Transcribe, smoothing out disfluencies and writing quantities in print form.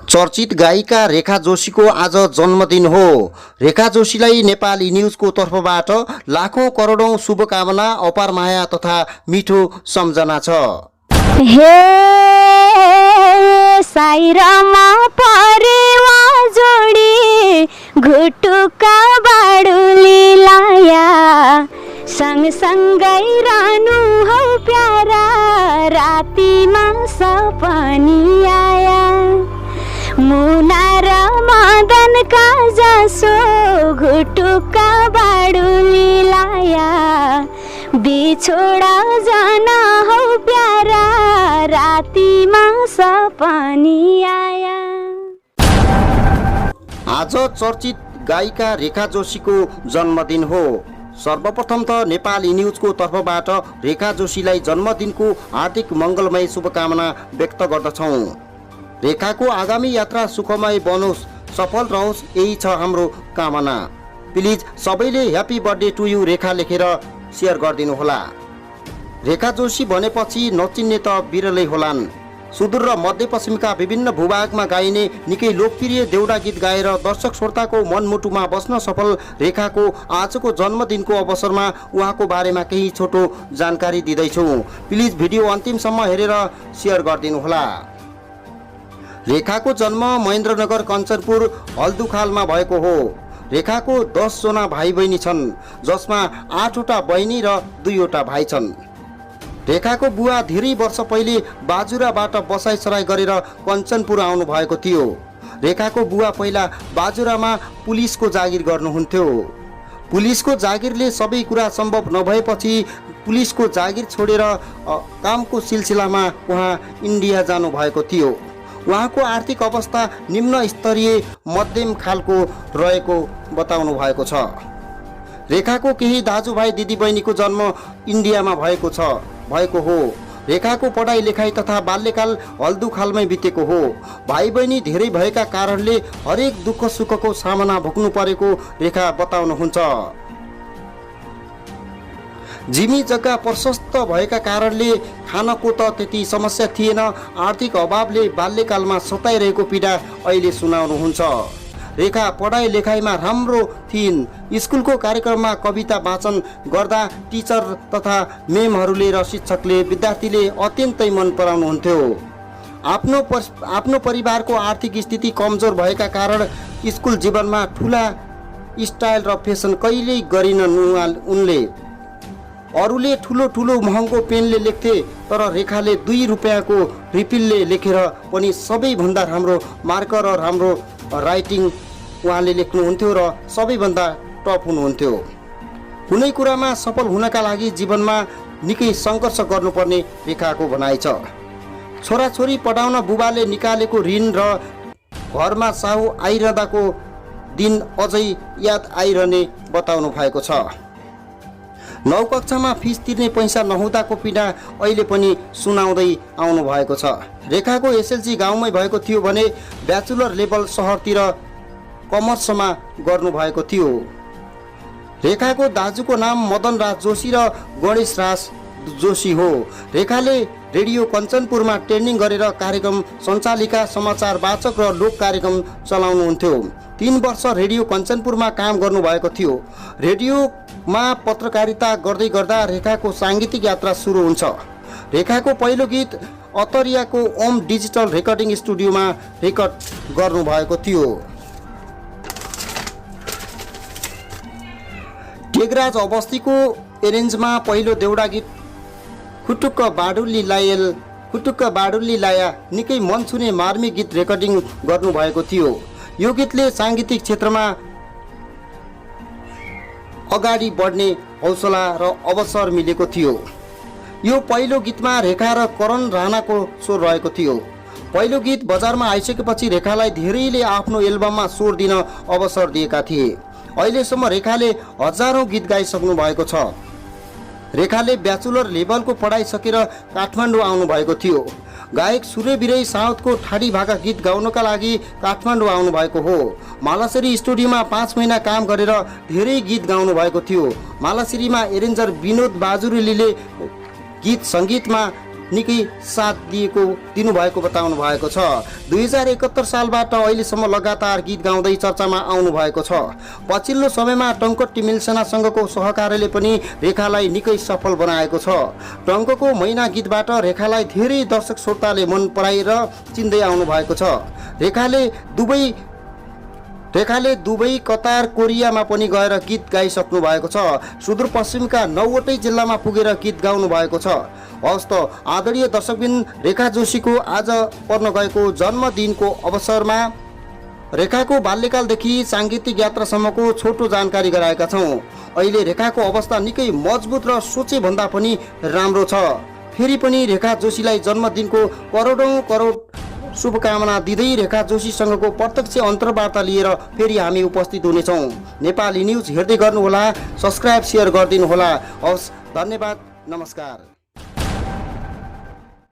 चर्चित गायिका रेखा जोशीको आज जन्मदिन हो। रेखा जोशीलाई नेपाली न्युजको तर्फबाट लाखौं करोडौं शुभकामना, अपार माया तथा मिठो सम्झना छ। हे साइरामा परेवा जोडी घुटुका बाडुली लाया, सँगसँगै रहनु हौ प्यारा, रातिमा सपनी आया। मुना र मदनका जसो घुटुका बाडुली लाया, बिछोडा जान हौ प्यारा, रातिमा सपनी आया। आज चर्चित गायिका रेखा जोशीको जन्मदिन हो। सर्वप्रथम त नेपाली न्युजको तर्फबाट रेखा जोशीलाई जन्मदिनको हार्दिक मङ्गलमय शुभकामना व्यक्त गर्दछौँ। रेखाको आगामी यात्रा सुखमय बनोस्, सफल रहोस्, यही छ हाम्रो कामना। प्लिज सबैले ह्यापी बर्थडे टु यु रेखा लेखेर सेयर गरिदिनु होला। रेखा जोशी भनेपछि नचिन्ने त बिरलै होलान्। सुदूर र मध्यपश्चिमका विभिन्न भूभागमा गाइने निकै लोकप्रिय देउडा गीत गाएर दर्शक श्रोताको मनमुटुमा बस्न सफल रेखाको आजको जन्मदिनको अवसरमा उहाँको बारेमा केही छोटो जानकारी दिँदैछु। प्लिज भिडियो अन्तिमसम्म हेरेर सेयर गरिदिनु होला। रेखाको जन्म महेन्द्रनगर कञ्चनपुर हल्दुखालमा भएको हो। रेखाको 10 जना भाइ बहिनी छन्, जसमा 8 वटा बहिनी र 2 वटा भाइ छन्। रेखाको बुवा धेरै वर्ष पहिले बाजुराबाट बसाइसराई गरेर कञ्चनपुर आउनु भएको थियो। रेखाको बुवा पहिला बाजुरामा पुलिसको जागिर गर्नुहुन्थ्यो। पुलिसको जागिरले सबै कुरा सम्भव नभएपछि पुलिसको जागिर छोडेर कामको सिलसिलामा उहाँ इन्डिया जानु भएको थियो। उहाँको आर्थिक अवस्था निम्न स्तरीय मध्यम खालको रहेको बताउनु भएको छ। रेखाको केही दाजुभाइ दिदीबहिनीको जन्म इन्डियामा भएको हो। रेखाको पढाइ लेखाइ तथा बाल्यकाल हल्दुखालमै बितेको हो। भाइ बहिनी धेरै भएका कारणले हरेक दुःख सुखको सामना भोग्नु परेको रेखा बताउनुहुन्छ। जिमी जग्गा प्रशस्त भएका कारणले खानको त त्यति समस्या थिएन, आर्थिक अभावले बाल्यकालमा सताइरहेको पीडा अहिले सुनाउनुहुन्छ। रेखा पढाइ लेखाइमा राम्रो थिइन्। स्कुलको कार्यक्रममा कविता वाचन गर्दा टिचर तथा मेमहरूले र शिक्षकले विद्यार्थीले अत्यन्तै मन पराउनुहुन्थ्यो। आफ्नो परिवारको आर्थिक स्थिति कमजोर भएका कारण स्कुल जीवनमा ठुला स्टाइल र फेसन कहिल्यै गरिनन् उनले। अरूले ठुलो महँगो पेनले लेख्थे, तर रेखाले 2 रुपियाँको रिफिलले लेखेर पनि सबैभन्दा राम्रो मार्कर र राम्रो राइटिङ उहाँले लेख्नुहुन्थ्यो र सबैभन्दा टप हुनुहुन्थ्यो। कुनै कुरामा सफल हुनका लागि जीवनमा निकै सङ्घर्ष गर्नुपर्ने रेखाको भनाइ छ। छोराछोरी पढाउन बुबाले निकालेको ऋण र घरमा साहु आइरहँदाको दिन अझै याद आइरहने बताउनु भएको छ। 9 कक्षामा फिस तिर्ने पैसा नहुँदाको पीडा अहिले पनि सुनाउँदै आउनु भएको छ। रेखाको एसएलसी गाउँमै भएको थियो भने ब्याचलर लेभल सहरतिर कमर्समा गर्नुभएको थियो। रेखाको दाजुको नाम मदन राज जोशी र गणेश राज जोशी हो। रेखाले रेडियो कञ्चनपुरमा ट्रेनिङ गरेर कार्यक्रम सञ्चालिका, समाचार वाचक र लोक कार्यक्रम चलाउनुहुन्थ्यो। 3 वर्ष रेडियो कञ्चनपुरमा काम गर्नुभएको थियो। रेडियोमा पत्रकारिता गर्दै गर्दा रेखाको साङ्गीतिक यात्रा सुरु हुन्छ। रेखाको पहिलो गीत अतरियाको ओम डिजिटल रेकर्डिङ स्टुडियोमा रेकर्ड गर्नुभएको थियो। टेगराज अवस्थीको एरेन्जमा पहिलो देउडा गीत खुटुक्क बाडुल्ली लाया निकै मन छुने मार्मिक गीत रेकर्डिङ गर्नुभएको थियो। यो गीतले साङ्गीतिक क्षेत्रमा अगाडि बढ्ने हौसला र अवसर मिलेको थियो। यो पहिलो गीतमा रेखा र करण राणाको स्वर रहेको थियो। पहिलो गीत बजारमा आइसकेपछि रेखालाई धेरैले आफ्नो एल्बममा स्वर दिन अवसर दिएका थिए। अहिलेसम्म रेखाले हजारौं गीत गाइसक्नु भएको छ। रेखाले ब्याचलर लेभलको पढाइ सकेर काठमाडौँ आउनु भएको थियो। गायक सूर्य बिरई साउथको ठाडी भाका गीत गाउनका लागि काठमाडौँ आउनु भएको हो। मालाश्री स्टुडियोमा 5 महिना काम गरेर धेरै गीत गाउनु भएको थियो। मालाश्रीमा एरेन्जर विनोद बाजुरेलीले गीत सङ्गीतमा निकै साथ दिनुभएको बताउनु भएको छ। 2071 सालबाट अहिलेसम्म लगातार गीत गाउँदै चर्चामा आउनु भएको छ। पछिल्लो समयमा टङ्क टिमेल सेनासँगको सहकार्यले पनि रेखालाई निकै सफल बनाएको छ। टङ्कको मैना गीतबाट रेखालाई धेरै दर्शक श्रोताले मन पराएर चिन्दै आउनु भएको छ। रेखाले दुबई, कतार, कोरियामा पनि गएर गीत गाइसक्नु भएको छ। सुदूरपश्चिमका 9वटै जिल्लामा पुगेर गीत गाउनु भएको छ। हस्त आदरणीय दर्शकबिन, रेखा जोशीको आज पर्न गएको जन्मदिनको अवसरमा रेखाको बाल्यकालदेखि साङ्गीतिक यात्रासम्मको छोटो जानकारी गराएका छौँ। अहिले रेखाको अवस्था निकै मजबुत र सोचे भन्दा पनि राम्रो छ। फेरि पनि रेखा जोशीलाई जन्मदिनको करोड शुभकामना दिँदै रेखा जोशीसँगको प्रत्यक्ष अन्तर्वार्ता लिएर फेरि हामी उपस्थित हुनेछौँ। नेपाली न्युज हेर्दै गर्नुहोला, सब्स्क्राइब, सेयर गरिदिनुहोला। हवस्, धन्यवाद, नमस्कार।